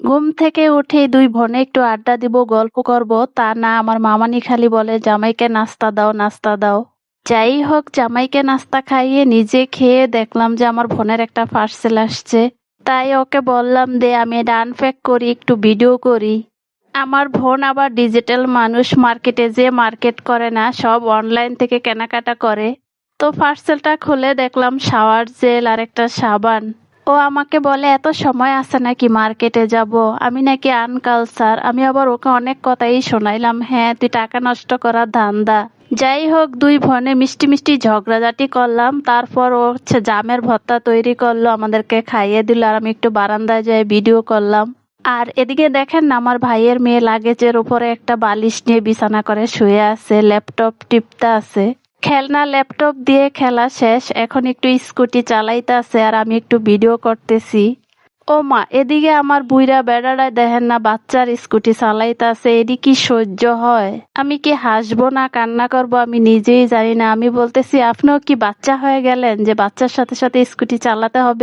ঘুম থেকে উঠেই দুই বোনে একটু আড্ডা দিব, গল্প করব, তা না আমার মামানি খালি বলে জামাইকে নাস্তা দাও নাস্তা দাও। যাই হোক, জামাইকে নাস্তা খাইয়ে নিজে খেয়ে দেখলাম যে আমার বোনের একটা পার্সেল আসছে। তাই ওকে বললাম দে আমি এটা আনপ্যাক করি, একটু ভিডিও করি। আমার বোন আবার ডিজিটাল মানুষ, মার্কেটে যে মার্কেট করে না, সব অনলাইন থেকে কেনাকাটা করে। তো পার্সেলটা খুলে দেখলাম শাওয়ার জেল আর একটা সাবান। ও আমাকে বলে এত সময় আছে নাকি মার্কেটে যাব, আমি নাকি আনকালচার। আমি আবার ওকে অনেক কথাই শোনাইলাম, হ্যাঁ তুই টাকা নষ্ট করার ধান্দা। যাই হোক, দুই বোনে মিষ্টি মিষ্টি ঝগড়াঝাটি করলাম। তারপর ও হচ্ছে জামের ভর্তা তৈরি করলো, আমাদেরকে খাইয়ে দিল, আর আমি একটু বারান্দায় যাই ভিডিও করলাম। আর এদিকে দেখেন না, আমার ভাইয়ের মেয়ে লাগেজের উপরে একটা বালিশ নিয়ে বিছানা করে শুয়ে আছে, ল্যাপটপ টিপতে আছে। খেলনা ল্যাপটপ দিয়ে খেলা শেষ, এখন একটু স্কুটি চালাইতে আছে আর আমি একটু ভিডিও করতেছি। ও মা, এদিকে আমার বুইরা বেড়াড়ায় দেখেন না বাচ্চার স্কুটি চালাইতে আছে, এদি কি সহ্য হয়? আমি কি হাসবো না কান্না করবো আমি নিজেই জানি না। আমি বলতেছি আপনিও কি বাচ্চা হয়ে গেলেন যে বাচ্চার সাথে সাথে স্কুটি চালাতে হবে?